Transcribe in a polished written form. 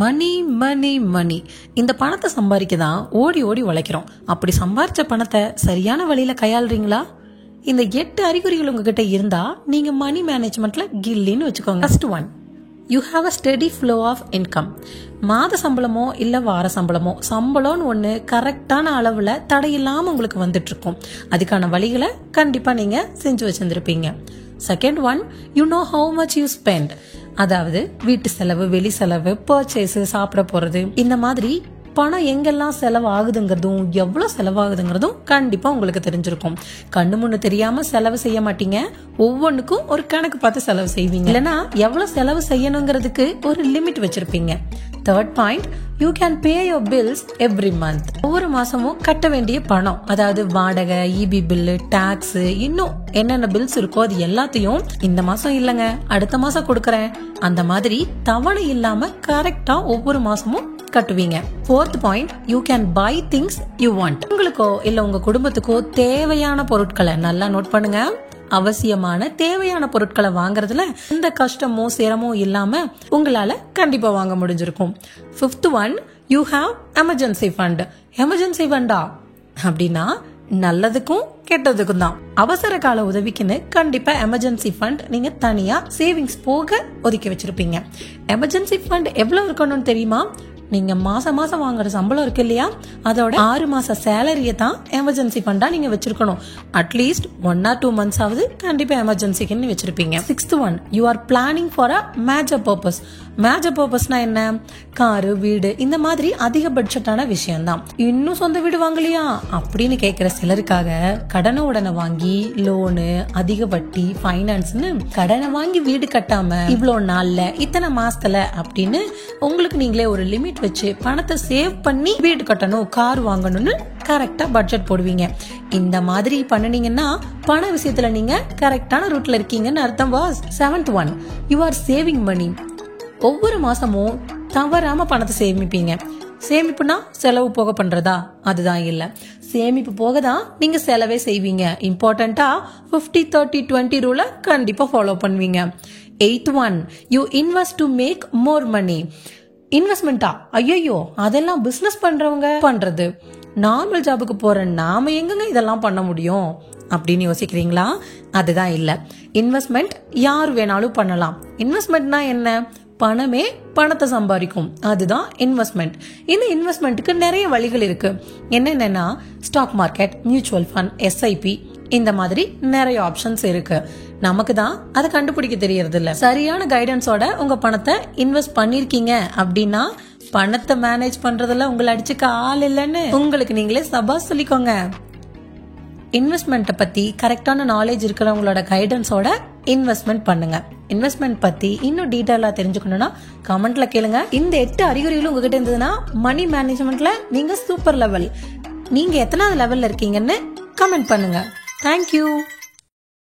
மணி மணி மணி. இந்த பணத்தை சம்பாதிக்க தான் ஓடி ஓடி உழைக்கிறோம். அப்படி சம்பாரிச்ச பணத்தை சரியான வழியில கையாளுறீங்களா? இந்த 8 அறிகுறிகள் உங்ககிட்ட இருந்தா நீங்க மணி மேனேஜ்மெண்ட்ல கில்லின்னு வச்சுக்கோங்க. First one, you have a steady flow of income. மாத சம்பளமோ இல்ல வார சம்பளமோ, சம்பளம்னு ஒண்ணு கரெக்டான அளவுல தடையில்லாம உங்களுக்கு வந்துட்டு இருக்கும். அதுக்கான வழிகளை கண்டிப்பா நீங்க செஞ்சு வச்சிருந்திருப்பீங்க. Second one, you know how much you spend. அதாவது வீட்டு செலவு, வெளி செலவு, பர்ச்சேஸ், சாப்பிட போறது, இந்த மாதிரி பணம் எங்கெல்லாம் செலவு ஆகுதுங்கிறதும் எவ்வளவு செலவாகுதுங்கிறதும் கண்டிப்பா உங்களுக்கு தெரிஞ்சிருக்கும். கண்ணு முன்னு தெரியாம செலவு செய்ய மாட்டீங்க. ஒவ்வொன்றுக்கும் ஒரு கணக்கு பார்த்து செலவு செய்வீங்க. இல்லைன்னா எவ்வளவு செலவு செய்யணுங்கிறதுக்கு ஒரு லிமிட் வச்சிருப்பீங்க. Third point, you can pay your bills every month. ஒவ்வொரு மாசமும் கட்ட வேண்டிய பணம், அதாவது வாடகை, இபி பில்லு, டாக்ஸ், இன்னும் என்னென்ன பில்ஸ் இருக்கோ அது எல்லாத்தையும் இந்த மாசம் இல்லங்க அடுத்த மாசம் கொடுக்கறேன், அந்த மாதிரி தவணை இல்லாம கரெக்டா ஒவ்வொரு மாசமும் கட்டுவீங்க. Fourth point, you can buy things you want. உங்களுக்கோ இல்ல உங்க குடும்பத்துக்கோ தேவையான பொருட்களை நல்லா நோட் பண்ணுங்க. அவசியமான தேவையான பொருட்களை வாங்குறதுல எந்த கஷ்டமோ சிரமோ இல்லாம உங்களால கண்டிப்பா வாங்க முடிஞ்சிருக்கும். Fifth one, you have emergency fund. Emergency ஃபண்டா அப்படின்னா நல்லதுக்கும் கெட்டதுக்கும் தான். அவசர கால உதவிக்குன்னு கண்டிப்பா எமர்ஜென்சி ஃபண்ட் நீங்க தனியா சேவிங்ஸ் போக ஒதுக்கி வச்சிருப்பீங்க. எமர்ஜென்சி ஃபண்ட் எவ்வளவு இருக்கணும்னு தெரியுமா? நீங்க மாசம் மாசம் வாங்குற சம்பளம் இருக்கு இல்லையா, அதோட 6 மாச சேலரியை தான் எமர்ஜென்சி ஃபண்டா நீங்க வச்சிருக்கணும். அட்லீஸ்ட் 1 or 2 months ஆவது கண்டிப்பா எமர்ஜென்சிக்கு வச்சிருப்பீங்க. Sixth one, you are planning for a major purpose. Major பர்பஸ்னா என்ன? காரு, வீடு, இந்த மாதிரி அதிக பட்ஜெட்டான விஷயம் தான். இன்னும் சொந்த வீடு வாங்கலையா அப்படின்னு கேட்கிற சிலருக்காக கடனை உடனே வாங்கி லோனு, அதிக வட்டி, ஃபைனான்ஸ்னு கடனை வாங்கி வீடு கட்டாம இவ்வளவு நாள்ல இத்தனை மாசத்துல அப்படின்னு உங்களுக்கு நீங்களே ஒரு லிமிட் வச்சு பணத்தை சேவ் பண்ணி வீடு கட்டணும், கார் வாங்கணும்னு கரெக்டா பட்ஜெட் போடுவீங்க. இந்த மாதிரி பண்ணுனீங்கன்னா பண விஷயத்துல நீங்க கரெக்டான ரூட்ல இருக்கீங்கன்னு அர்த்தம் boss. Seventh one, you are saving money. ஒவ்வொரு மாசமும் தவறாம பணத்தை சேமிப்பீங்க. சேமிப்புனா செலவு போக பண்றதா? அதுதான் இல்ல. சேமிப்பு போக தான் நீங்க செலவே செய்வீங்க. இம்பார்ட்டன்டா 50-30-20 ரூலை கண்டிப்பா ஃபாலோ பண்ணுவீங்க. Eighth one, you invest to make more money. இன்வெஸ்ட்மெண்டா? ஐயோ, அதெல்லாம் பிசினஸ் பண்றவங்க பண்றது. நார்மல் ஜாபுக்கு போற நாம எங்கங்க இதெல்லாம் பண்ண முடியும் அப்படின்னு யோசிக்கிறீங்களா? அதுதான் இல்ல. இன்வெஸ்ட்மெண்ட் யார் வேணாலும் பண்ணலாம். இன்வெஸ்ட்மெண்ட்னா என்ன? பணமே பணத்தை சம்பாதிக்கும், அதுதான் இன்வெஸ்ட்மெண்ட். இந்த இன்வெஸ்ட்மெண்ட்டுக்கு நிறைய வழிகள் இருக்கு. என்னென்னா stock market, mutual fund, SIP, இந்த மாதிரி நிறைய ஆப்ஷன்ஸ் இருக்கு. நமக்கு தான் அதை கண்டுபிடிக்க தெரியறது இல்ல. சரியான கைடன்ஸோட உங்க பணத்தை இன்வெஸ்ட் பண்ணிருக்கீங்க அப்படின்னா பணத்தை மேனேஜ் பண்றதுல உங்களை அடிச்சுக்க ஆள் இல்லைன்னு உங்களுக்கு நீங்களே சபாஸ் சொல்லிக்கோங்க. இன்வெஸ்ட்மெண்ட்டை பத்தி கரெக்டான நாலேஜ் இருக்கிறவங்களோட கைடன்ஸோட இன்வெஸ்ட்மெண்ட் பண்ணுங்க. இன்வெஸ்ட்மெண்ட் பத்தி இன்னும் டீட்டெயிலா தெரிஞ்சுக்கணும்னா கமெண்ட்ல கேளுங்க. இந்த 8 அறிகுறிகளும் உங்ககிட்ட இருந்ததுன்னா மணி மேனேஜ்மெண்ட்ல நீங்க சூப்பர் லெவல். நீங்க எத்தனாவது லெவல்ல இருக்கீங்கன்னு கமெண்ட் பண்ணுங்க. தேங்க்யூ.